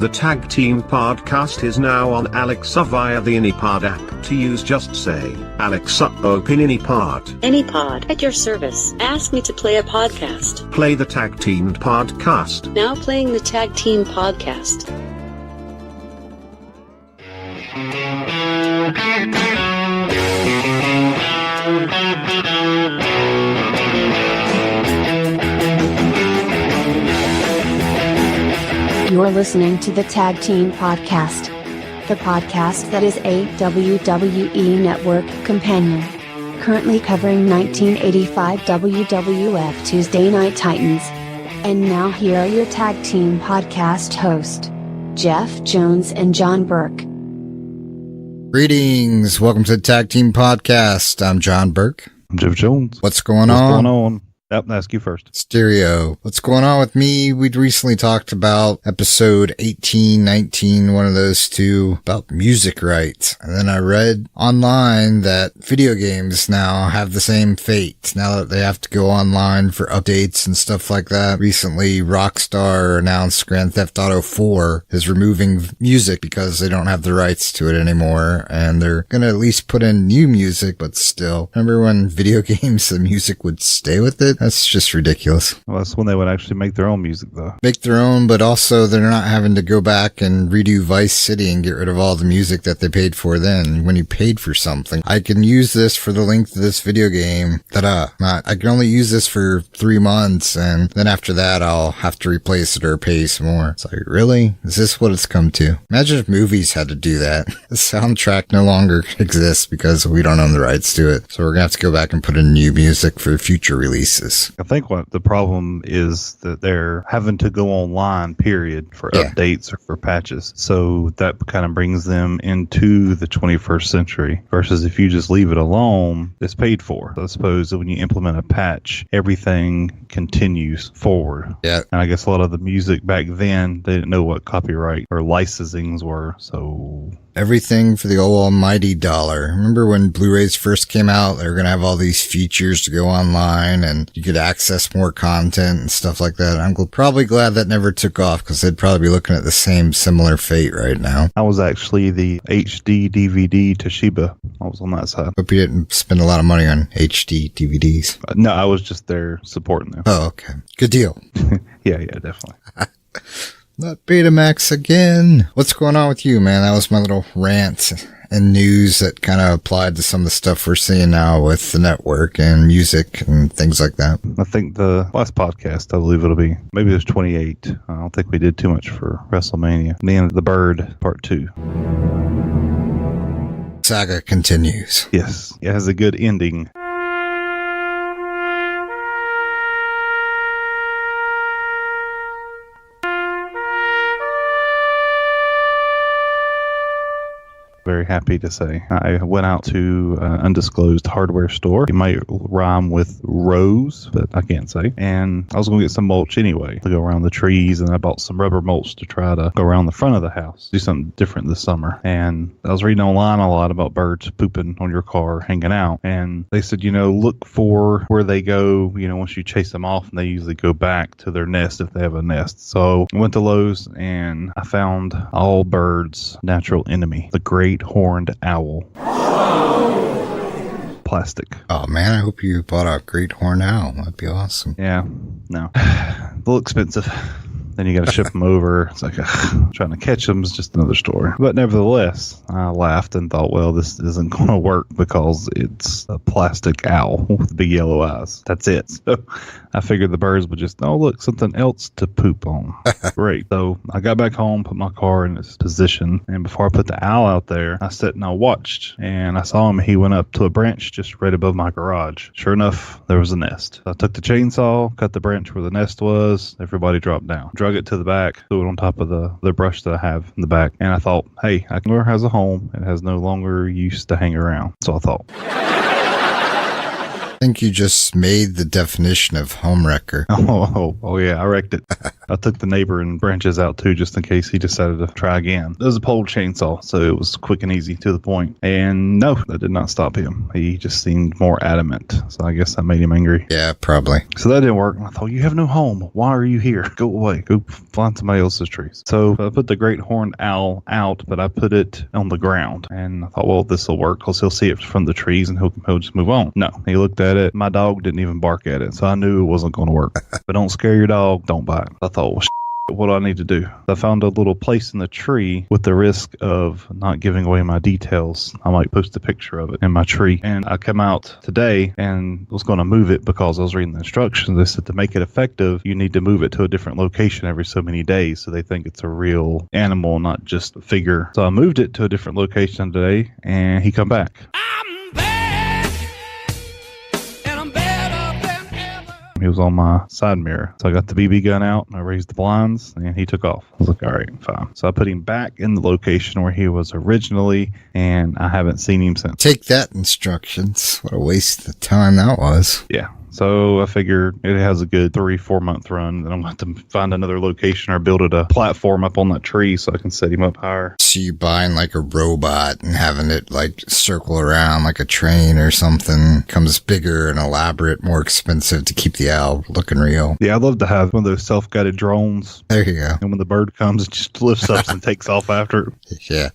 The TagTeam Podcast is now on Alexa via the AnyPod app. To use, just say, Alexa, open AnyPod. AnyPod at your service. Ask me to play a podcast. Play the TagTeam Podcast. Now playing the TagTeam Podcast. You're listening to the TagTeam Podcast, the podcast that is a WWE Network companion. Currently covering 1985 WWF Tuesday Night Titans. And now here are your TagTeam Podcast hosts, Jeff Jones and John Burke. Greetings, welcome to the TagTeam Podcast. I'm John Burke. I'm Jeff Jones. What's going on? Yep, ask you first. Stereo. What's going on with me? We'd recently talked about episode 18, 19, one of those two, about music rights. And then I read online that video games now have the same fate. Now that they have to go online for updates and stuff like that. Recently, Rockstar announced Grand Theft Auto 4 is removing music because they don't have the rights to it anymore. And they're going to at least put in new music, but still. Remember when video games, the music would stay with it? That's just ridiculous. Well, that's when they would actually make their own music, though. Make their own, but also they're not having to go back and redo Vice City and get rid of all the music that they paid for then. When you paid for something, I can use this for the length of this video game. I can only use this for 3 months, and then after that, I'll have to replace it or pay some more. It's like, really? Is this what it's come to? Imagine if movies had to do that. The soundtrack no longer exists because we don't own the rights to it. So we're gonna have to go back and put in new music for future releases. I think what the problem is that they're having to go online, period, for updates or for patches. So that kind of brings them into the 21st century versus if you just leave it alone, it's paid for. So I suppose that when you implement a patch, everything continues forward. Yeah. And I guess a lot of the music back then, they didn't know what copyright or licensings were. So everything for the old almighty dollar. Remember when Blu-rays first came out, they were going to have all these features to go online and you could access more content and stuff like that. I'm probably glad that never took off because they'd probably be looking at the same similar fate right now. I was actually the HD DVD Toshiba. I was on that side. Hope you didn't spend a lot of money on HD DVDs. No, I was just there supporting them. Oh, okay. Good deal. Yeah, definitely. Not Betamax again. What's going on with you, man? That was my little rant and news that kind of applied to some of the stuff we're seeing now with the network and music and things like that. I think the last podcast, I believe it'll be, maybe it was 28. I don't think we did too much for WrestleMania. The end of the Bird, part 2. Saga continues. Yes, it has a good ending. Very happy to say. I went out to an undisclosed hardware store. It might rhyme with Rose, but I can't say. And I was going to get some mulch anyway to go around the trees, and I bought some rubber mulch to try to go around the front of the house, do something different this summer. And I was reading online a lot about birds pooping on your car, hanging out. And they said, look for where they go, once you chase them off, and they usually go back to their nest if they have a nest. So I went to Lowe's, and I found all birds' natural enemy, the great horned owl. Plastic. Oh man, I hope you bought a great horned owl. That'd be awesome. Yeah, no. A little expensive. Then you got to ship them over. It's like trying to catch them is just another story. But nevertheless, I laughed and thought, well, this isn't going to work because it's a plastic owl with big yellow eyes. That's it. So I figured the birds would just, look, something else to poop on. Great. So I got back home, put my car in its position. And before I put the owl out there, I sat and I watched. And I saw him. He went up to a branch just right above my garage. Sure enough, there was a nest. I took the chainsaw, cut the branch where the nest was. Everybody dropped down. Drug it to the back, threw it on top of the brush that I have in the back, and I thought, hey, It has a home. It has no longer use to hang around. So I thought. think you just made the definition of homewrecker. Oh yeah, I wrecked it. I took the neighbor and branches out too, just in case he decided to try again. It was a pole chainsaw, so it was quick and easy to the point. And no, that did not stop him. He just seemed more adamant. So I guess that made him angry. Yeah, probably. So that didn't work. I thought, you have no home. Why are you here? Go away. Go find somebody else's trees. So I put the great horned owl out, but I put it on the ground. And I thought, well, this will work because he'll see it from the trees and he'll just move on. No, he looked at it. My dog didn't even bark at it. So I knew it wasn't going to work. But don't scare your dog. Don't bite. I thought, well, what do I need to do? I found a little place in the tree with the risk of not giving away my details. I might post a picture of it in my tree. And I come out today and was going to move it because I was reading the instructions. They said to make it effective, you need to move it to a different location every so many days. So they think it's a real animal, not just a figure. So I moved it to a different location today and he come back. He was on my side mirror. So I got the BB gun out and I raised the blinds and he took off. I was like, all right, fine. So I put him back in the location where he was originally and I haven't seen him since. Take that, instructions. What a waste of time that was. Yeah. So I figured it has a good 3-4 month run. Then I'm going to have to find another location or build a platform up on that tree so I can set him up higher. So you buying like a robot and having it like circle around like a train or something comes bigger and elaborate, more expensive to keep the owl looking real. Yeah, I'd love to have one of those self-guided drones. There you go. And when the bird comes, it just lifts up and takes off after it. Yeah.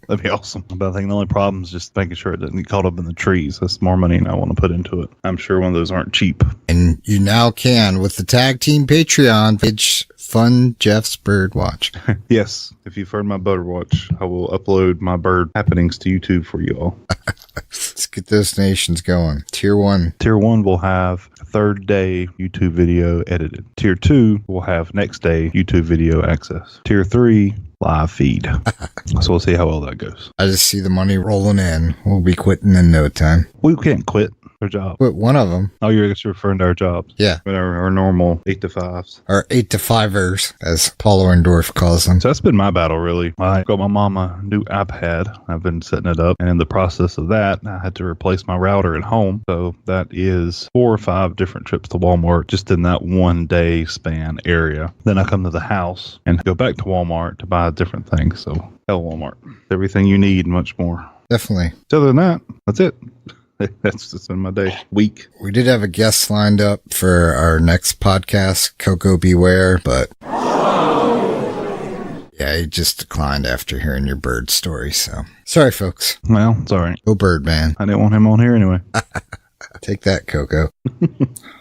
That'd be awesome. But I think the only problem is just making sure it doesn't get caught up in the trees. That's more money than I want to put into it. I'm sure one of those aren't cheap. And you now can with the Tag Team Patreon page fund Jeff's bird watch. Yes. If you've heard my bird watch, I will upload my bird happenings to YouTube for you all. Let's get those donations going. Tier 1. Tier 1 will have third day YouTube video edited. Tier 2 will have next day YouTube video access. Tier 3, live feed. So we'll see how well that goes. I just see the money rolling in. We'll be quitting in no time. We can't quit our job. Quit one of them. Oh, you're referring to our jobs? Yeah. Our normal 8 to 5s. Or 8 to 5ers, as Paul Orndorff calls them. So that's been my battle, really. I got my mom a new iPad. I've been setting it up. And in the process of that, I had to replace my router at home. So that is 4 or 5 different trips to Walmart just in that one day span area. Then I come to the house and go back to Walmart to buy different things. So hell, Walmart. Everything you need and much more. Definitely. So other than that, that's it. That's just in my day. Week. We did have a guest lined up for our next podcast, Coco Beware, but yeah, he just declined after hearing your bird story. So sorry, folks. Well, it's all right. Go Birdman. I didn't want him on here anyway. Take that, Coco.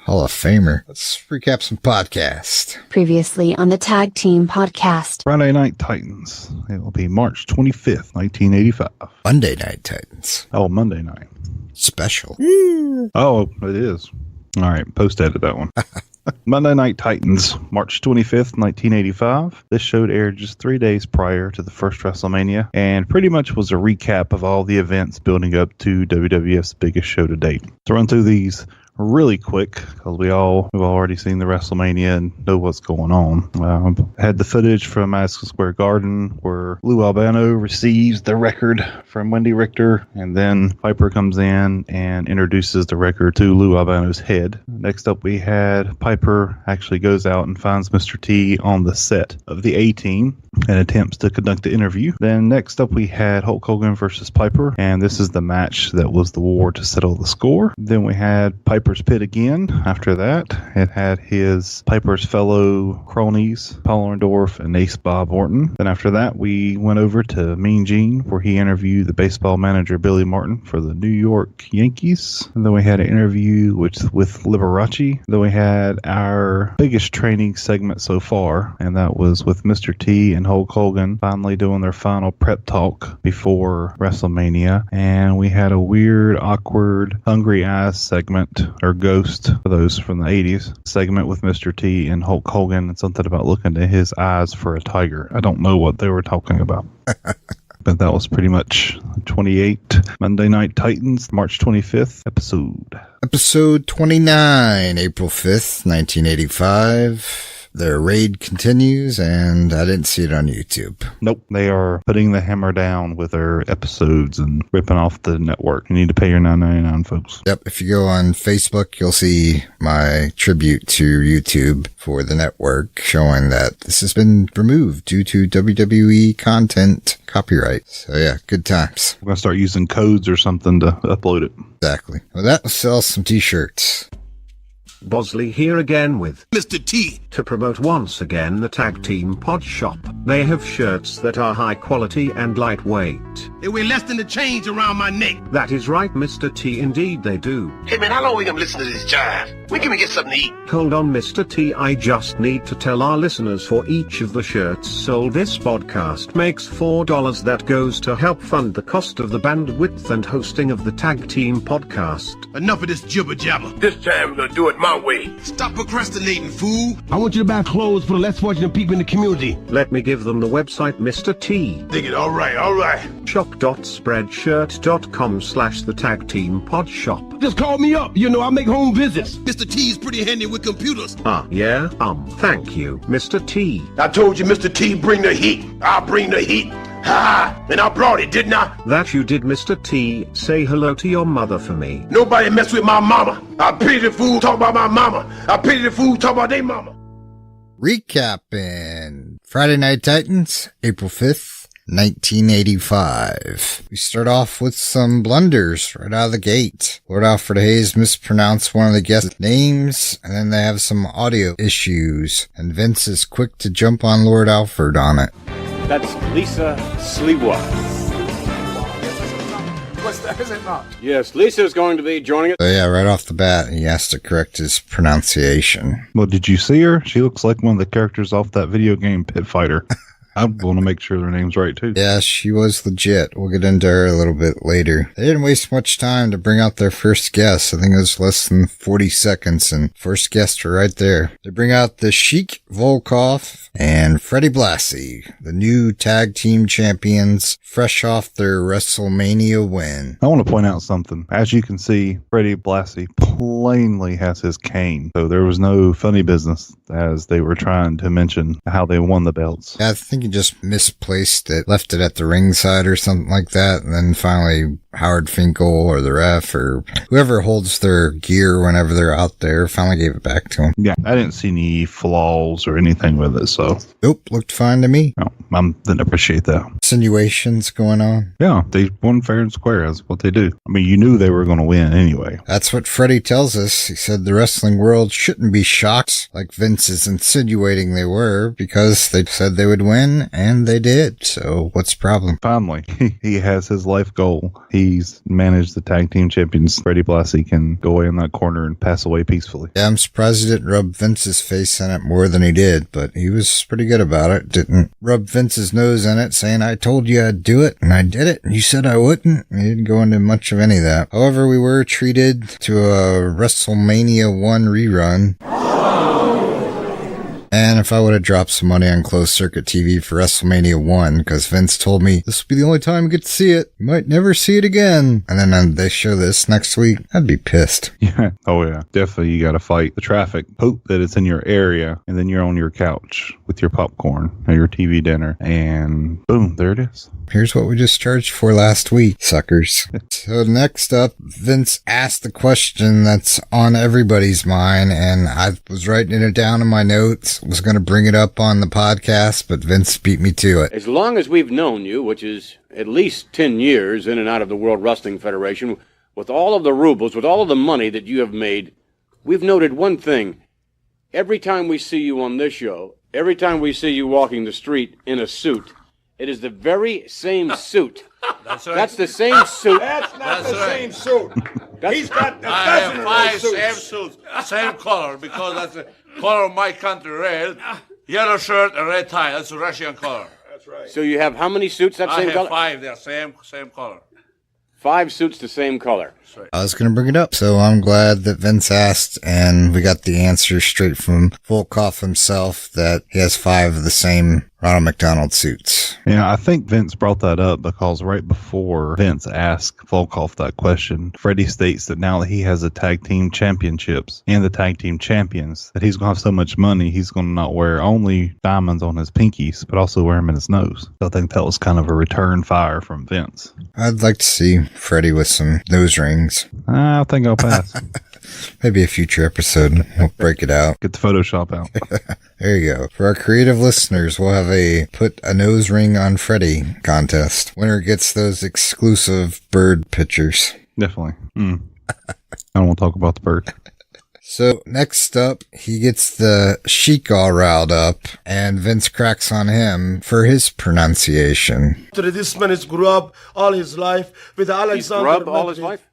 Hall of Famer. Let's recap some podcasts. Previously on the Tag Team Podcast. Friday Night Titans. It will be March 25th, 1985. Monday Night Titans. Oh, Monday night. Special. Oh, it is. All right, post-edit that one. Monday Night Titans, March 25th, 1985. This show aired just 3 days prior to the first WrestleMania and pretty much was a recap of all the events building up to WWF's biggest show to date. To run through these really quick, because we've already seen the WrestleMania and know what's going on. Had the footage from Madison Square Garden where Lou Albano receives the record from Wendy Richter, and then Piper comes in and introduces the record to Lou Albano's head. Next up, we had Piper actually goes out and finds Mr. T on the set of the A-Team and attempts to conduct the interview. Then next up, we had Hulk Hogan versus Piper, and this is the match that was the war to settle the score. Then we had Piper's Pit again. After that, it had Piper's fellow cronies, Paul Orndorff and Ace Bob Orton. Then after that, we went over to Mean Gene, where he interviewed the baseball manager Billy Martin for the New York Yankees. And then we had an interview with Liberace. Then we had our biggest training segment so far, and that was with Mr. T and Hulk Hogan finally doing their final prep talk before WrestleMania. And we had a weird, awkward, hungry eyes segment, or Ghost, for those from the 80s, segment with Mr. T and Hulk Hogan, and something about looking to his eyes for a tiger. I don't know what they were talking about. But that was pretty much 28 Monday Night Titans, March 25th episode. Episode 29, April 5th, 1985. their raid continues, and I didn't see it on YouTube. Nope, they are putting the hammer down with their episodes and ripping off the network. You need to pay your $9.99, folks. Yep, if you go on Facebook, you'll see my tribute to YouTube for the network showing that this has been removed due to WWE content copyright. So yeah, good times. We're going to start using codes or something to upload it. Exactly. Well, that will sell some t-shirts. Bosley here again with Mr. T. To promote once again the Tag Team Pod Shop. They have shirts that are high quality and lightweight. They weigh less than the change around my neck. That is right, Mr. T, indeed they do. Hey man, how long we gonna listen to this jive? When can we get something to eat? Hold on, Mr. T, I just need to tell our listeners for each of the shirts sold this podcast makes $4 that goes to help fund the cost of the bandwidth and hosting of the Tag Team Podcast. Enough of this jibber jabber. This time we're gonna do it my way. Stop procrastinating, fool. I want you to buy clothes for the less fortunate people in the community. Let me give them the website, Mr. T. Dig it, all right. Shop.spreadshirt.com/the Tag Team Pod Shop. Just call me up, I make home visits. Mr. T's pretty handy with computers. Yeah, thank you, Mr. T. I told you, Mr. T, bring the heat. I'll bring the heat. Ha! And I brought it, didn't I? That you did, Mr. T. Say hello to your mother for me. Nobody mess with my mama. I pity the fool talk about my mama. I pity the fool talk about their mama. Recapping Friday Night Titans, April 5th, 1985. We start off with some blunders right out of the gate. Lord Alfred Hayes mispronounced one of the guest names, and then they have some audio issues, and Vince is quick to jump on Lord Alfred on it. That's Lisa Sliwa. What's that, is it not? Yes, Lisa's going to be joining us. So yeah, right off the bat, he has to correct his pronunciation. Well, did you see her? She looks like one of the characters off that video game Pit Fighter. I want to make sure their name's right, too. Yeah, she was legit. We'll get into her a little bit later. They didn't waste much time to bring out their first guest. I think it was less than 40 seconds, and first guests are right there. They bring out the Sheik, Volkov, and Freddie Blassie, the new tag team champions, fresh off their WrestleMania win. I want to point out something. As you can see, Freddie Blassie plainly has his cane. So there was no funny business as they were trying to mention how they won the belts. Yeah, I think he just misplaced it, left it at the ringside or something like that, and then finally Howard Finkel or the ref or whoever holds their gear whenever they're out there finally gave it back to him. Yeah, I didn't see any flaws or anything with it, so. Nope, looked fine to me. No, I didn't appreciate that. Insinuations going on. Yeah, they won fair and square. That's what they do. I mean, you knew they were going to win anyway. That's what Freddie tells us. He said the wrestling world shouldn't be shocked like Vince is insinuating they were because they said they would win and they did. So what's the problem? Finally, he has his life goal. He's managed the tag team champions. Freddie Blassie can go away in that corner and pass away peacefully. Yeah, I'm surprised he didn't rub Vince's face in it more than he did, but he was pretty good about it. Didn't rub Vince's nose in it saying, I told you I'd do it, and I did it, and you said I wouldn't. He didn't go into much of any of that. However, we were treated to a WrestleMania 1 rerun. And if I would have dropped some money on closed circuit TV for WrestleMania 1, because Vince told me this will be the only time you get to see it, you might never see it again. And then they show this next week, I'd be pissed. Yeah. Oh, yeah. Definitely, you got to fight the traffic. Hope that it's in your area, and then you're on your couch with your popcorn or your TV dinner, and boom, there it is. Here's what we just charged for last week, suckers. So next up, Vince asked the question that's on everybody's mind, and I was writing it down in my notes. Was going to bring it up on the podcast, but Vince beat me to it. As long as we've known you, which is at least 10 years in and out of the World Wrestling Federation, with all of the rubles, with all of the money that you have made, we've noted one thing. Every time we see you on this show, every time we see you walking the street in a suit, it is the very same suit. That's right. That's the same suit. That's not the same suit. He's got the I have dozen five of those same suits. suits, same color, because that's the color of my country, red. Yellow shirt and red tie. That's the Russian color. That's right. So you have how many suits that I same have color? five there, same color. 5 suits the same color. I was going to bring it up, so I'm glad that Vince asked, and we got the answer straight from Volkov himself that he has 5 of the same Ronald McDonald suits. Yeah, I think Vince brought that up because right before Vince asked Volkov that question, Freddie states that now that he has the tag team championships and the tag team champions, that he's going to have so much money, he's going to not wear only diamonds on his pinkies, but also wear them in his nose. So I think that was kind of a return fire from Vince. I'd like to see Freddie with some nose rings. I think I'll pass. Maybe a future episode. We'll break it out. Get the Photoshop out. There you go. For our creative listeners, we'll have a put a nose ring on Freddie contest. Winner gets those exclusive bird pictures. Definitely. I don't want to talk about the bird. So next up, he gets the Sheik all riled up, and Vince cracks on him for his pronunciation. This man has grew up all his life with Alexander. He's grub all his life?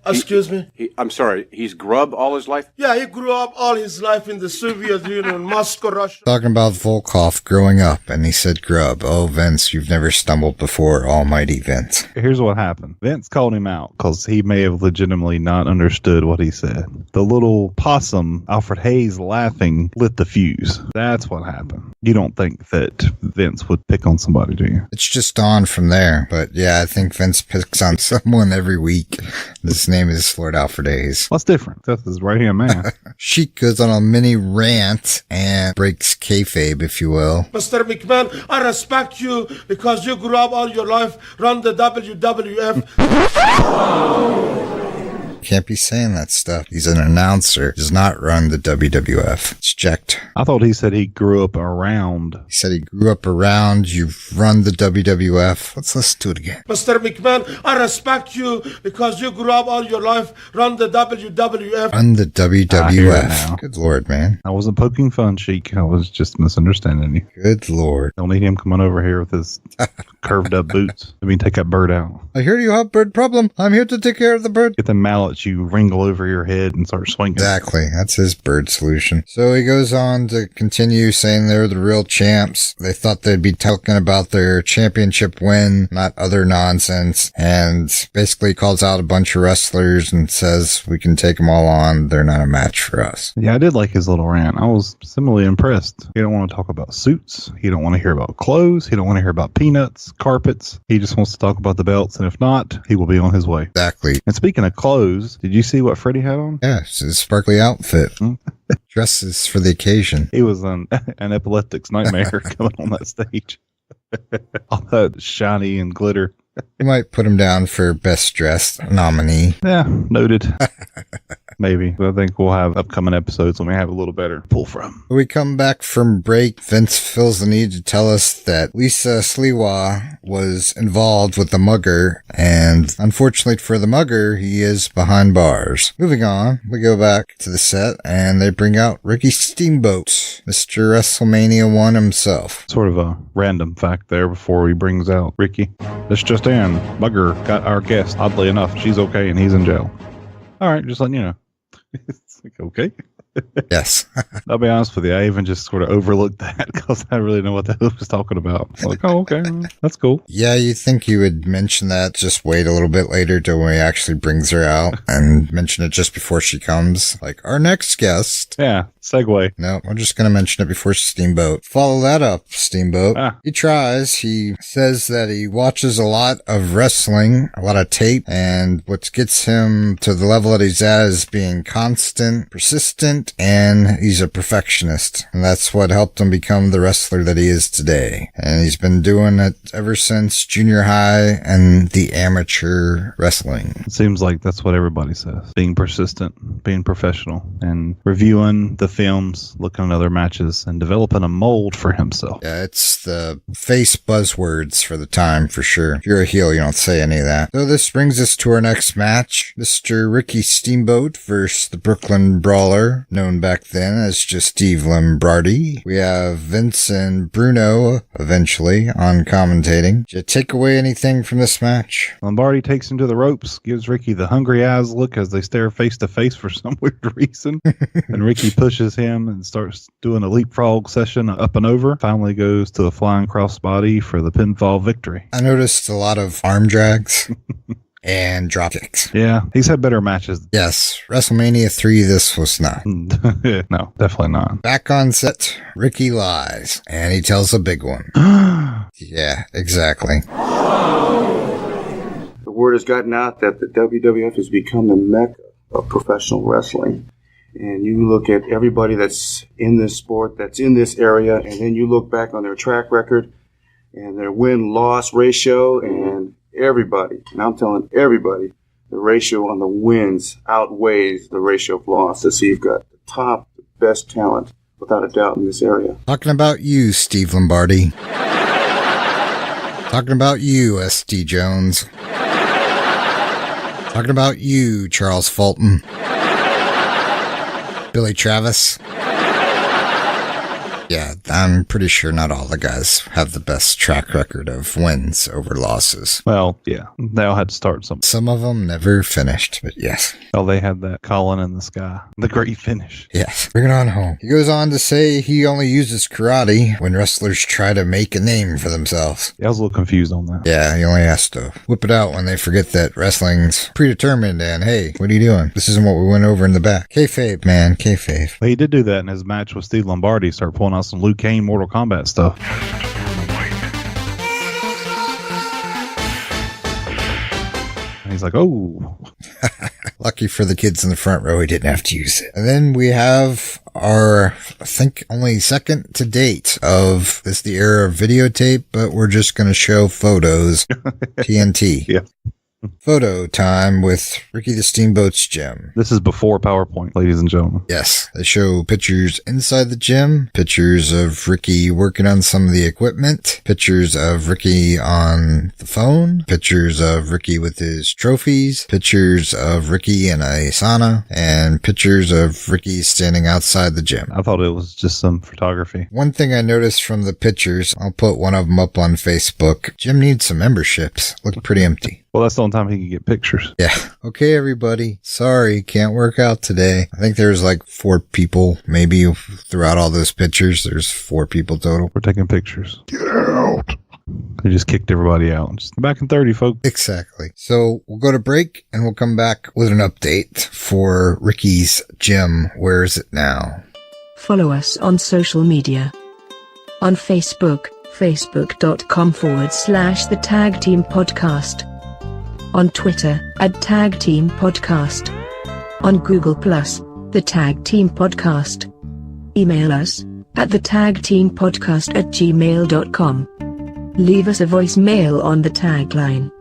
Excuse me? I'm sorry, he's grub all his life? Yeah, he grew up all his life in the Soviet Union, Moscow, Russia. Talking about Volkov growing up, and he said grub. Oh, Vince, you've never stumbled before, almighty Vince. Here's what happened. Vince called him out because he may have legitimately not understood what he said. The little possum, Alfred Hayes, laughing, lit the fuse. That's what happened. You don't think that Vince would pick on somebody, do you? It's just on from there. But yeah, I think Vince picks on someone every week. His name is Lord Alfred Hayes. What's different? That's his right-hand man. Sheik goes on a mini rant and breaks kayfabe, if you will. Mr. McMahon, I respect you because you grew up all your life, run the WWF. Can't be saying that stuff. He's an announcer. Does not run the WWF. It's checked. I thought he said he grew up around. He said he grew up around. You've run the WWF. Let's listen to it again. Mr. McMahon, I respect you because you grew up all your life, run the WWF. Run the WWF. Good Lord, man. I wasn't poking fun, Sheik. I was just misunderstanding you. Good Lord. Don't need him coming over here with his curved up boots. I mean, take that bird out. I hear you have bird problem. I'm here to take care of the bird. Get the mallets you wrangle over your head and start swinging. Exactly. That's his bird solution. So he goes on to continue saying they're the real champs. They thought they'd be talking about their championship win, not other nonsense. And basically calls out a bunch of wrestlers and says we can take them all on. They're not a match for us. Yeah, I did like his little rant. I was similarly impressed. He don't want to talk about suits. He don't want to hear about clothes. He don't want to hear about peanuts, carpets. He just wants to talk about the belts. And if not, he will be on his way. Exactly. And speaking of clothes, did you see what Freddie had on? Yeah, it's his sparkly outfit. Dresses for the occasion. He was an epileptic's nightmare coming on that stage. All that shiny and glitter. You might put him down for best dressed nominee. Yeah, noted. Maybe. But I think we'll have upcoming episodes when we have a little better pull from. When we come back from break, Vince feels the need to tell us that Lisa Sliwa was involved with the mugger, and unfortunately for the mugger, he is behind bars. Moving on, we go back to the set, and they bring out Ricky Steamboat, Mr. WrestleMania 1 himself. Sort of a random fact there before he brings out Ricky. This just in, mugger got our guest. Oddly enough, she's okay and he's in jail. All right, just letting you know. It's like, okay. Yes. I'll be honest with you. I even just sort of overlooked that because I really know what the hell he was talking about. I'm like, oh, okay. That's cool. Yeah, you think he would mention that. Just wait a little bit later till when he actually brings her out and mention it just before she comes. Like, our next guest. Yeah. Segue. No, we're just going to mention it before Steamboat. Follow that up, Steamboat. He tries. He says that he watches a lot of wrestling, a lot of tape, and what gets him to the level that he's at is being constant, persistent, and he's a perfectionist. And that's what helped him become the wrestler that he is today. And he's been doing it ever since junior high and the amateur wrestling. It seems like that's what everybody says. Being persistent, being professional, and reviewing the films, looking at other matches, and developing a mold for himself. Yeah, it's the face buzzwords for the time, for sure. If you're a heel, you don't say any of that. So this brings us to our next match. Mr. Ricky Steamboat versus the Brooklyn Brawler, known back then as just Steve Lombardi. We have Vince and Bruno, eventually, on commentating. Did you take away anything from this match? Lombardi takes him to the ropes, gives Ricky the hungry eyes look as they stare face to face for some weird reason. And Ricky pushes him and starts doing a leapfrog session up and over. Finally goes to a flying crossbody for the pinfall victory. I noticed a lot of arm drags. and dropkicks. Yeah, he's had better matches. Yes, WrestleMania 3, this was not. No, definitely not. Back on set, Ricky lies, and he tells a big one. Yeah, exactly. The word has gotten out that the WWF has become the mecca of professional wrestling. And you look at everybody that's in this sport, that's in this area, and then you look back on their track record and their win-loss ratio, and everybody, and I'm telling everybody, the ratio on the wins outweighs the ratio of losses. So you've got the top, the best talent, without a doubt, in this area. Talking about you, Steve Lombardi. Talking about you, S.D. Jones. Talking about you, Charles Fulton. Billy Travis. Yeah, I'm pretty sure not all the guys have the best track record of wins over losses. Well, yeah, they all had to start something. Some of them never finished, but yes. Well, they had that Colin in the Sky, the great finish. Yes, bring it on home. He goes on to say he only uses karate when wrestlers try to make a name for themselves. Yeah, I was a little confused on that. Yeah, he only has to whip it out when they forget that wrestling's predetermined and, hey, what are you doing? This isn't what we went over in the back. Kayfabe, man, kayfabe. Well, he did do that in his match with Steve Lombardi, started pulling out some Liu Kang Mortal Kombat stuff. And he's like, oh. Lucky for the kids in the front row, he didn't have to use it. And then we have our, I think, only second to date of this, the era of videotape, but we're just going to show photos. TNT. Yeah. Photo time with Ricky the Steamboat's gym. This is before PowerPoint, ladies and gentlemen. Yes. They show pictures inside the gym, pictures of Ricky working on some of the equipment, pictures of Ricky on the phone, pictures of Ricky with his trophies, pictures of Ricky in a sauna, and pictures of Ricky standing outside the gym. I thought it was just some photography. One thing I noticed from the pictures, I'll put one of them up on Facebook. Gym needs some memberships. Look pretty empty. Well, that's the only time he can get pictures. Yeah. Okay, everybody. Sorry, can't work out today. I think there's like 4 people, maybe throughout all those pictures. There's 4 people total. We're taking pictures. Get out. They just kicked everybody out. Just come back in 30, folks. Exactly. So we'll go to break and we'll come back with an update for Ricky's gym. Where is it now? Follow us on social media. On Facebook, facebook.com/the TagTeam Podcast. On Twitter, @TagTeam Podcast. On Google+, the TagTeam Podcast. Email us, at thetagteampodcast@gmail.com. Leave us a voicemail on the tagline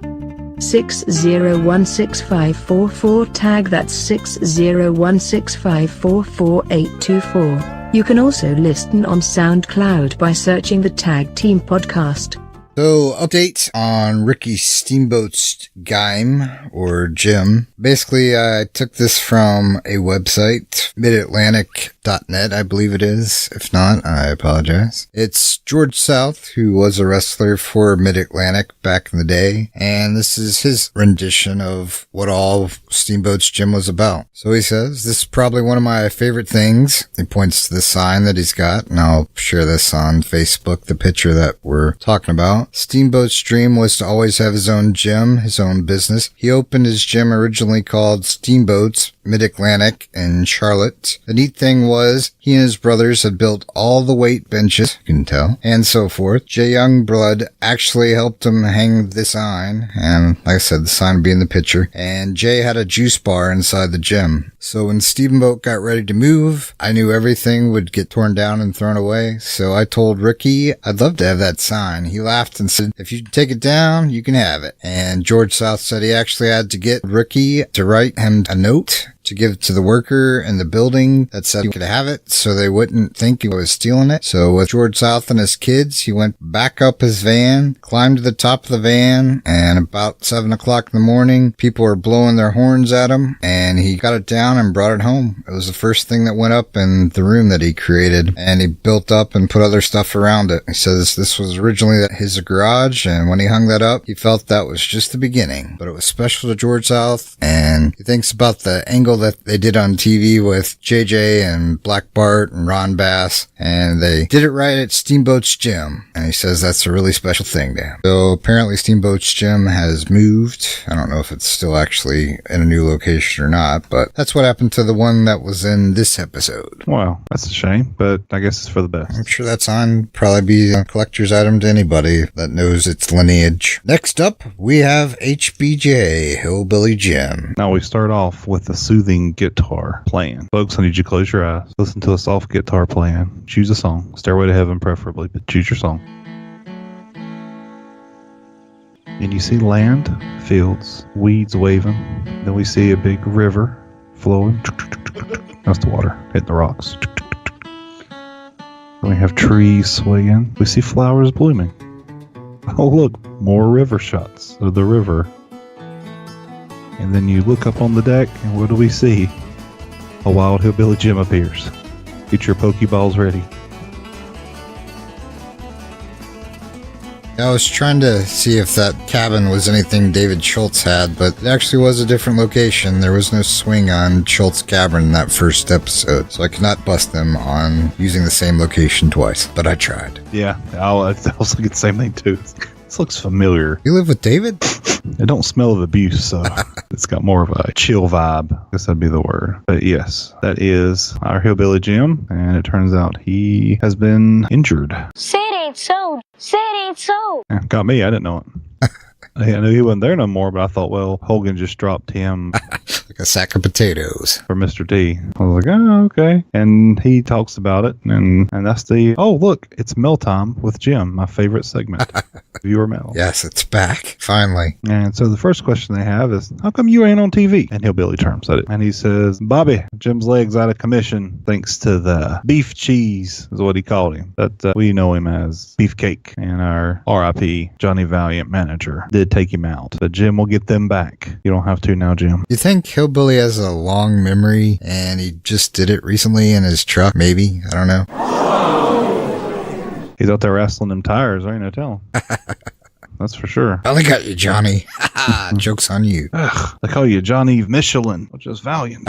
6016544-TAG, that's 60165444824. You can also listen on Soundcloud by searching the TagTeam Podcast. So, update on Ricky Steamboat's game, or gym. Basically, I took this from a website, midatlantic.net, I believe it is. If not, I apologize. It's George South, who was a wrestler for Mid-Atlantic back in the day, and this is his rendition of what all Steamboat's gym was about. So he says, this is probably one of my favorite things. He points to the sign that he's got, and I'll share this on Facebook, the picture that we're talking about. Steamboat's dream was to always have his own gym, his own business. He opened his gym originally called Steamboat's Mid-Atlantic in Charlotte. The neat thing was he and his brothers had built all the weight benches, you can tell, and so forth. Jay Youngblood actually helped him hang the sign, and like I said, the sign would be in the picture, and Jay had a juice bar inside the gym. So when Steamboat got ready to move, I knew everything would get torn down and thrown away, so I told Ricky I'd love to have that sign. He laughed and said, if you take it down, you can have it. And George South said he actually had to get Ricky to write him a note to give to the worker in the building that said he could have it so they wouldn't think he was stealing it. So with George South and his kids, he went back up his van, climbed to the top of the van, and about 7 o'clock in the morning, people were blowing their horns at him, and he got it down and brought it home. It was the first thing that went up in the room that he created, and he built up and put other stuff around it. He says this was originally his garage, and when he hung that up, he felt that was just the beginning, but it was special to George South, and he thinks about the angle that they did on TV with JJ and Black Bart and Ron Bass, and they did it right at Steamboat's Gym. And he says that's a really special thing to him. So apparently Steamboat's Gym has moved. I don't know if it's still actually in a new location or not, but that's what happened to the one that was in this episode. Wow, that's a shame, but I guess it's for the best. I'm sure that's on probably be a collector's item to anybody that knows its lineage. Next up, we have HBJ, Hillbilly Jim. Now we start off with a soothing guitar playing. Folks, I need you to close your eyes. Listen to a soft guitar playing. Choose a song. Stairway to Heaven preferably, but choose your song. And you see land, fields, weeds waving. Then we see a big river flowing. That's the water hitting the rocks. Then we have trees swaying. We see flowers blooming. Oh, look, more river shots of the river. And then you look up on the deck, and what do we see? A wild hillbilly Jim appears. Get your Pokeballs ready. I was trying to see if that cabin was anything David Schultz had, but it actually was a different location. There was no swing on Schultz's cabin in that first episode, so I could not bust them on using the same location twice, but I tried. Yeah, I was thinking the same thing too. This looks familiar. You live with David? It don't smell of abuse, so it's got more of a chill vibe. I guess that'd be the word. But yes, that is our hillbilly Jim, and it turns out he has been injured. Say it ain't so. Say it ain't so. Yeah, got me. I didn't know it. I knew he wasn't there no more, but I thought, well, Hogan just dropped him like a sack of potatoes for Mr. D. I was like, oh, okay. And he talks about it, and that's the, oh, look, it's Mail Time with Jim, my favorite segment. Viewer mail. Yes, it's back, finally. And so the first question they have is, how come you ain't on TV? And hillbilly terms at it. And he says, Bobby, Jim's leg's out of commission thanks to the beef cheese, is what he called him. But we know him as Beefcake, and our RIP Johnny Valiant manager did take him out. But Jim will get them back. You don't have to now, Jim. You think Hillbilly has a long memory and he just did it recently in his truck? Maybe? I don't know. He's out there wrestling them tires. I ain't no telling. That's for sure. I only got you, Johnny. Joke's on you. Ugh, they call you Johnny Michelin, which is Valiant.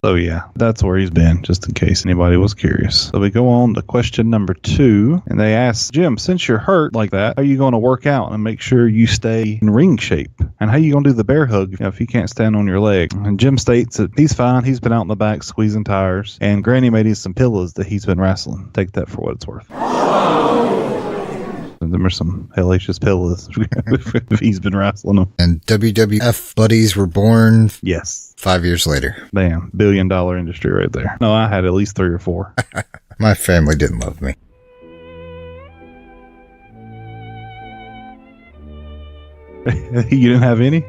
So yeah, that's where he's been, just in case anybody was curious. So we go on to question number 2, and they ask, Jim, since you're hurt like that, how are you going to work out and make sure you stay in ring shape? And how are you going to do the bear hug if you can't stand on your leg? And Jim states that he's fine. He's been out in the back squeezing tires, and Granny made him some pillows that he's been wrestling. Take that for what it's worth. There are some hellacious pillows if he's been wrestling them. And WWF buddies were born. Yes. 5 years later. Bam. $1 billion industry right there. No, I had at least 3 or 4. My family didn't love me. You didn't have any?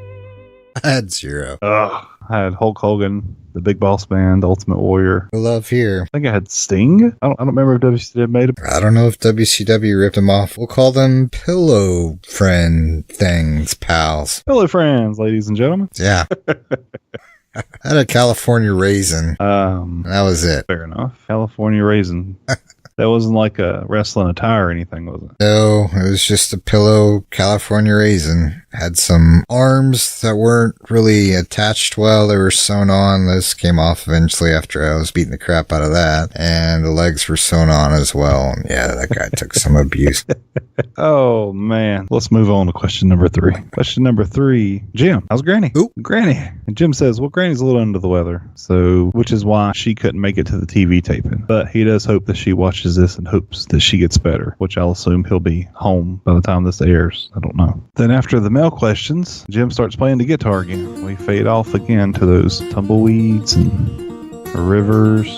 I had 0. Ugh. I had Hulk Hogan, the Big Boss Man, the Ultimate Warrior. No love here. I think I had Sting. I don't remember if WCW made him. I don't know if WCW ripped him off. We'll call them pillow friend things, pals. Pillow friends, ladies and gentlemen. Yeah. I had a California Raisin. That was it. Fair enough. California Raisin. That wasn't like a wrestling attire or anything, was it? No, it was just a pillow California Raisin. Had some arms that weren't really attached well. They were sewn on. Those came off eventually after I was beating the crap out of that. And the legs were sewn on as well. And yeah, that guy took some abuse. Oh, man. Let's move on to question number 3. Question number 3. Jim, how's Granny? Ooh. Granny. And Jim says, well, Granny's a little under the weather. So, which is why she couldn't make it to the TV taping. But he does hope that she watches this and hopes that she gets better, which I'll assume he'll be home by the time this airs. I don't know. Then after the mail questions, Jim starts playing the guitar again. We fade off again to those tumbleweeds and rivers.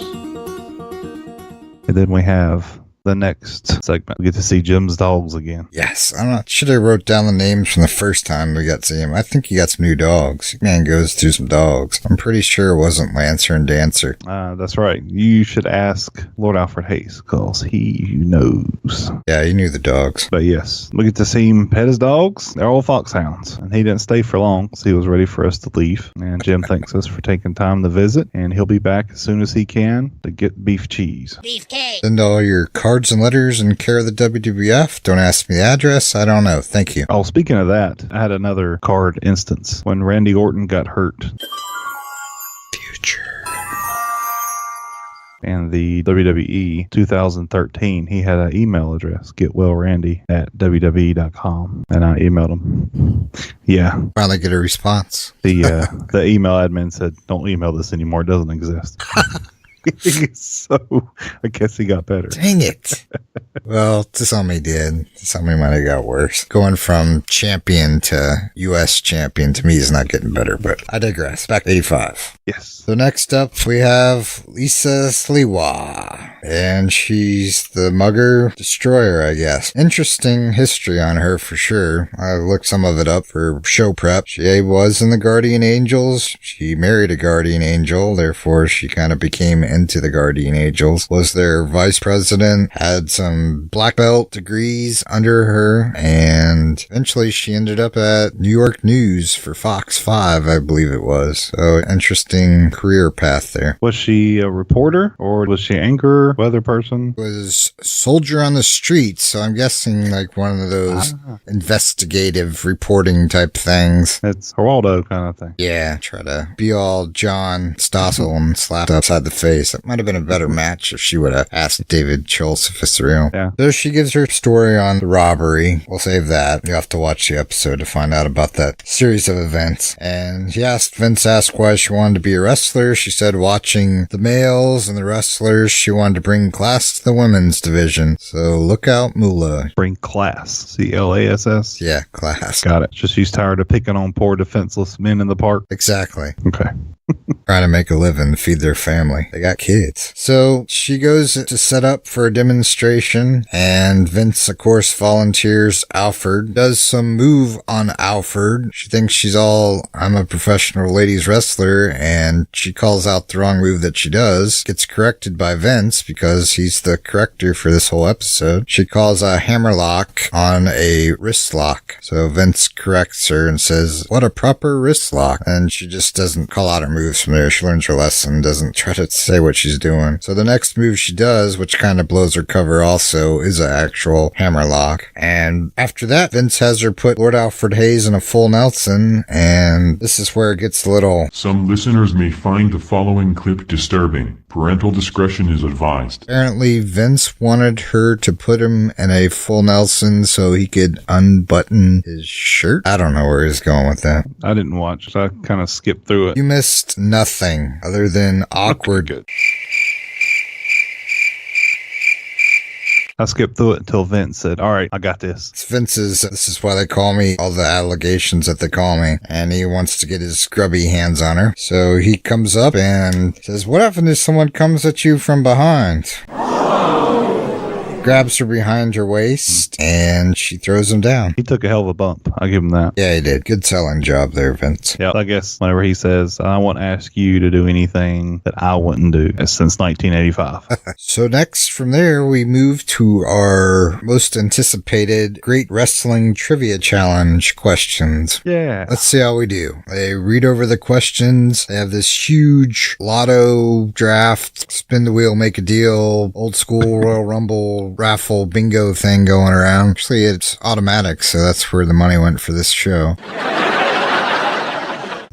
And then we have the next segment. We get to see Jim's dogs again. Yes. I'm not sure I wrote down the names from the first time we got to see him. I think he got some new dogs. Man goes through some dogs. I'm pretty sure it wasn't Lancer and Dancer. That's right. You should ask Lord Alfred Hayes because he knows. Yeah, he knew the dogs. But yes, we get to see him pet his dogs. They're all foxhounds. And he didn't stay for long because he was ready for us to leave. And Jim thanks us for taking time to visit. And he'll be back as soon as he can to get beef cheese. Beefcake. Send all your cards and letters in care of the WWF. Don't ask me the address. I don't know. Thank you. Oh, speaking of that, I had another card instance when Randy Orton got hurt. Future. And the WWE 2013, he had an email address, getwellrandy@wwe.com, and I emailed him. Yeah. Finally get a response. The email admin said, "Don't email this anymore. It doesn't exist." So I guess he got better. Dang it. Well, to some he did. To some he might have got worse. Going from champion to U.S. champion to me is not getting better, but I digress. Back to 85. Yes. So next up we have Lisa Sliwa, and she's the Mugger Destroyer, I guess. Interesting history on her for sure. I looked some of it up for show prep. She was in the Guardian Angels. She married a Guardian Angel, therefore she kind of became into the Guardian Angels. Was their vice president, had some black belt degrees under her, and eventually she ended up at New York News for Fox 5, I believe it was. So interesting career path there. Was she a reporter or was she anchor, weather person? Was soldier on the street, so I'm guessing like one of those investigative reporting type things. It's Geraldo kind of thing. Yeah, try to be all John Stossel and slapped upside the face. That might have been a better match if she would have asked David Schultz if it's real. Yeah. So she gives her story on the robbery. We'll save that. You have to watch the episode to find out about that series of events. And Vince asked why she wanted to be a wrestler. She said watching the males and the wrestlers, she wanted to bring class to the women's division. So look out, Moolah. Bring class. CLASS? Yeah, class. Got it. Just she's tired of picking on poor defenseless men in the park. Exactly. Okay. Trying to make a living, feed their family. They got kids. So she goes to set up for a demonstration, and Vince, of course, volunteers Alfred, does some move on Alfred. She thinks she's all, I'm a professional ladies wrestler, and she calls out the wrong move that she does. Gets corrected by Vince because he's the corrector for this whole episode. She calls a hammerlock on a wrist lock. So Vince corrects her and says, what a proper wrist lock. And she just doesn't call out her moves from there. She learns her lesson, doesn't try to say what she's doing. So the next move she does, which kind of blows her cover also, is an actual hammerlock. And after that, Vince has her put Lord Alfred Hayes in a full Nelson, and this is where it gets a little... Some listeners may find the following clip disturbing. Parental discretion is advised. Apparently, Vince wanted her to put him in a full Nelson so he could unbutton his shirt. I don't know where he's going with that. I didn't watch, so I kind of skipped through it. You missed nothing other than awkward. Okay, good. I skipped through it until Vince said, all right, I got this. It's Vince's, this is why they call me, all the allegations that they call me. And he wants to get his scrubby hands on her. So he comes up and says, what happens if someone comes at you from behind? Grabs her behind her waist, and she throws him down. He took a hell of a bump. I'll give him that. Yeah, he did. Good selling job there, Vince. Yeah, I guess whenever he says, I won't ask you to do anything that I wouldn't do since 1985. So next from there, we move to our most anticipated Great Wrestling Trivia Challenge questions. Yeah. Let's see how we do. They read over the questions. They have this huge lotto draft, spin the wheel, make a deal, old school Royal Rumble raffle bingo thing going around. Actually, it's automatic, so that's where the money went for this show.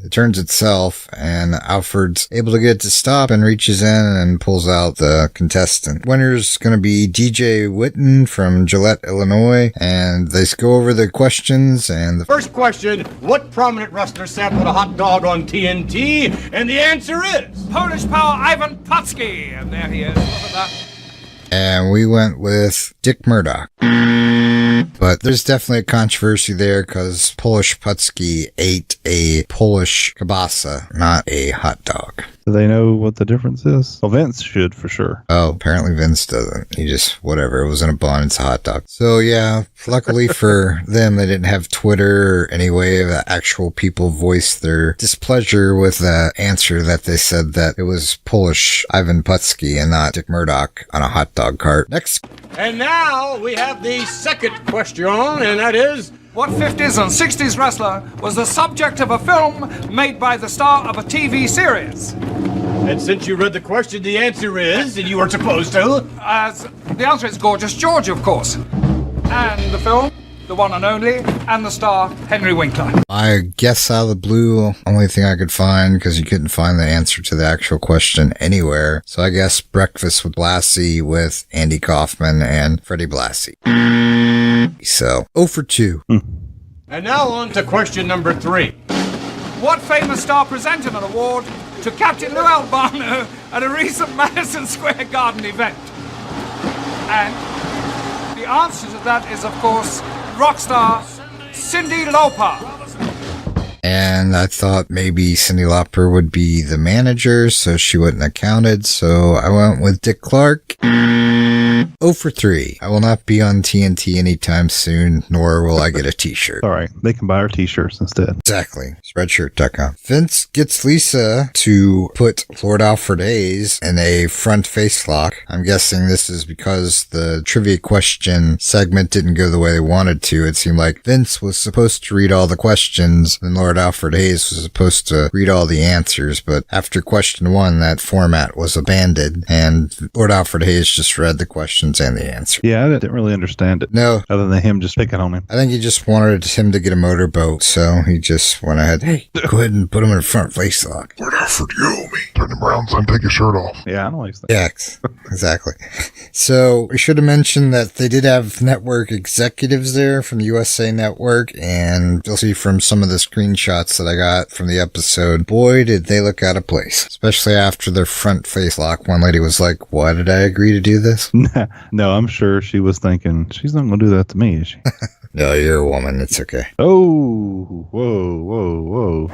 It turns itself, and Alfred's able to get it to stop and reaches in and pulls out the contestant. Winner's going to be DJ Witten from Gillette, Illinois, and they go over the questions. And the first question, what prominent wrestler sampled a hot dog on TNT? And the answer is Polish Power Ivan Putski. And there he is. Look at that. And we went with Dick Murdoch. But there's definitely a controversy there because Polish Putski ate a Polish kielbasa, not a hot dog. Do they know what the difference is? Well, Vince should for sure. Oh, apparently Vince doesn't. He just, whatever. It was in a bun. It's a hot dog. So yeah, luckily for them, they didn't have Twitter or any way of actual people voice their displeasure with the answer that they said that it was Polish Ivan Putski and not Dick Murdoch on a hot dog cart. Next. And now we have the second question, and that is... What 50s and 60s wrestler was the subject of a film made by the star of a TV series? And since you read the question, the answer is, and you were supposed to... The answer is Gorgeous George, of course. And the film? the one and only, and the star Henry Winkler. I guess out of the blue, only thing I could find, because you couldn't find the answer to the actual question anywhere. So I guess Breakfast with Blassie with Andy Kaufman and Freddie Blassie. So, 0 for 2. And now on to question number 3. What famous star presented an award to Captain Lou Albano at a recent Madison Square Garden event? And the answer to that is, of course, rock star Cyndi Lauper. And I thought maybe Cyndi Lauper would be the manager, so she wouldn't have counted. So I went with Dick Clark. 0 for 3. I will not be on TNT anytime soon, nor will I get a t-shirt. All right. They can buy our t-shirts instead. Exactly. Spreadshirt.com. Vince gets Lisa to put Lord Alfred Hayes in a front face lock. I'm guessing this is because the trivia question segment didn't go the way they wanted to. It seemed like Vince was supposed to read all the questions, and Lord Alfred Hayes was supposed to read all the answers, but after question 1, that format was abandoned, and Lord Alfred Hayes just read the questions and the answer. Yeah, I didn't really understand it. No. Other than him just picking on him. I think he just wanted him to get a motorboat, so he just went ahead, hey, go ahead and put him in a front face lock. Lord Alfred, you owe me. Turn him around, son, take your shirt off. Yeah, I don't like that. Yeah, exactly. So we should have mentioned that they did have network executives there from the USA Network, and you'll see from some of the screenshots that I got from the episode, boy, did they look out of place. Especially after their front face lock. One lady was like, why did I agree to do this? No, I'm sure she was thinking, she's not going to do that to me, is she? No, you're a woman. It's okay. Oh, whoa.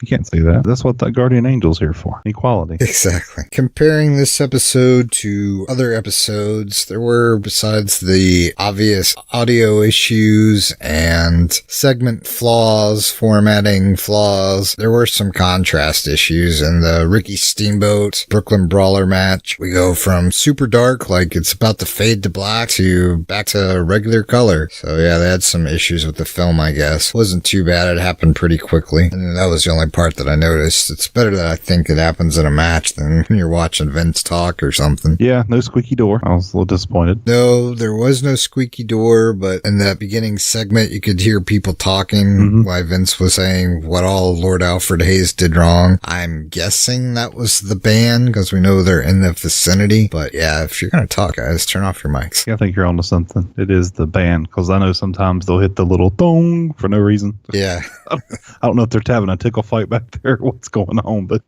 You can't say that. That's what the Guardian Angel's here for. Equality. Exactly. Comparing this episode to other episodes, there were, besides the obvious audio issues and segment flaws, formatting flaws, there were some contrast issues in the Ricky Steamboat Brooklyn Brawler match. We go from super dark, like it's about to fade to black, to back to regular color. So yeah, they had some issues with the film, I guess. Wasn't too bad. It happened pretty quickly. And that was the only part that I noticed. It's better that I think it happens in a match than when you're watching Vince talk or something. Yeah, no squeaky door. I was a little disappointed. No, there was no squeaky door, but in that beginning segment, you could hear people talking while Vince was saying what all Lord Alfred Hayes did wrong. I'm guessing that was the band, because we know they're in the vicinity. But yeah, if you're going to talk, guys, turn off your mics. Yeah, I think you're onto something. It is the band, because I know sometimes they'll hit the little thong for no reason. Yeah. I don't know if they're having a tickle fight back there, what's going on, but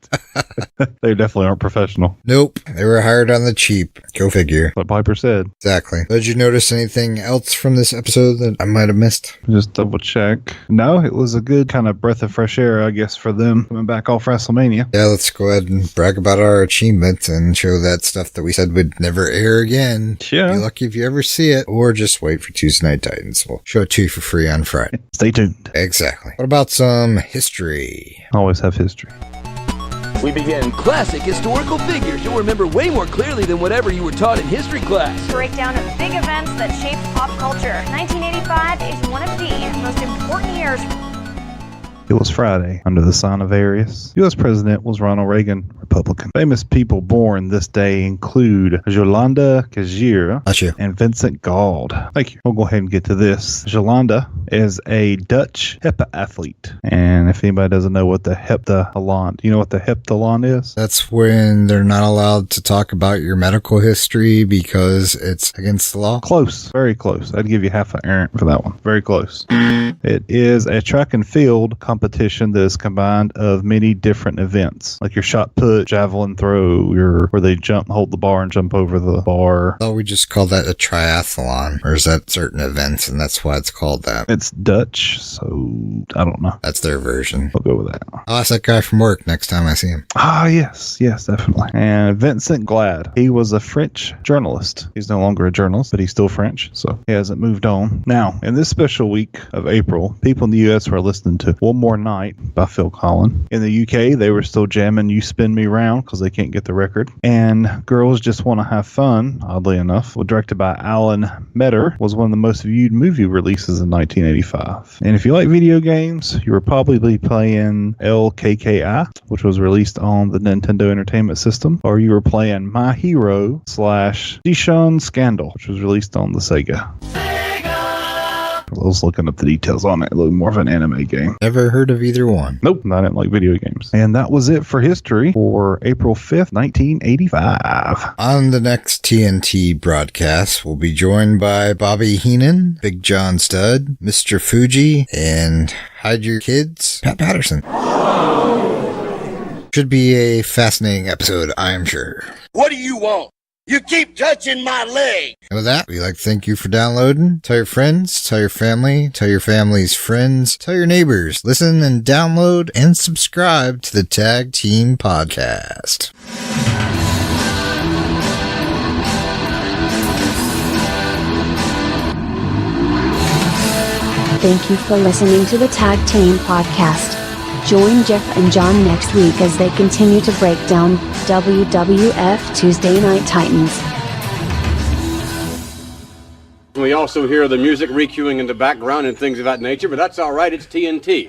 they definitely aren't professional. Nope. They were hired on the cheap. Go figure. What Piper said. Exactly. Did you notice anything else from this episode that I might have missed? Just double check. No, it was a good kind of breath of fresh air, I guess, for them coming back off WrestleMania. Yeah, let's go ahead and brag about our achievement and show that stuff that we said would never air again. Yeah. Be lucky if you ever see it, or just wait for Tuesday Night Titans. We'll show it to you for free on Friday. Stay tuned. Exactly. What about some history? Always have history. We begin classic historical figures you'll remember way more clearly than whatever you were taught in history class. Breakdown of big events that shaped pop culture. 1985 is one of the most important years. It was Friday, under the sign of Arius. U.S. President was Ronald Reagan, Republican. Famous people born this day include Yolanda Kajir and Vincent Gauld. Thank you. We'll go ahead and get to this. Yolanda is a Dutch heptathlete. And if anybody doesn't know what the heptathlon, do you know what the heptathlon is? That's when they're not allowed to talk about your medical history because it's against the law? Close. Very close. I'd give you half an errant for that one. Very close. It is a track and field competition that is combined of many different events, like your shot put, javelin throw, where they hold the bar and jump over the bar. Oh, we just call that a triathlon, or is that certain events, and that's why it's called that? It's Dutch, so I don't know. That's their version. I'll go with that. I'll ask that guy from work next time I see him. Ah, yes, definitely. And Vincent Glad, he was a French journalist. He's no longer a journalist, but he's still French, so he hasn't moved on. Now, in this special week of April, people in the U.S. were listening to One More Night by Phil Collins. In the UK, they were still jamming You Spin Me Round because they can't get the record. And Girls Just Want to Have Fun, oddly enough, directed by Alan Metter, was one of the most viewed movie releases in 1985. And if you like video games, you were probably playing LKKI, which was released on the Nintendo Entertainment System, or you were playing My Hero / Dishon Scandal, which was released on the Sega. I was looking up the details on it. A little more of an anime game. Never heard of either one. Nope, I didn't like video games. And that was it for history for April 5th, 1985. On the next TNT broadcast, we'll be joined by Bobby Heenan, Big John Studd, Mr. Fuji, and Hide Your Kids, Pat Patterson. Should be a fascinating episode, I am sure. What do you want? You keep touching my leg. And with that, we'd like to thank you for downloading. Tell your friends, tell your family, tell your family's friends, tell your neighbors. Listen and download and subscribe to the Tag Team Podcast. Thank you for listening to the Tag Team Podcast. Join Jeff and John next week as they continue to break down WWF Tuesday Night Titans. We also hear the music recuing in the background and things of that nature, but that's all right, it's TNT.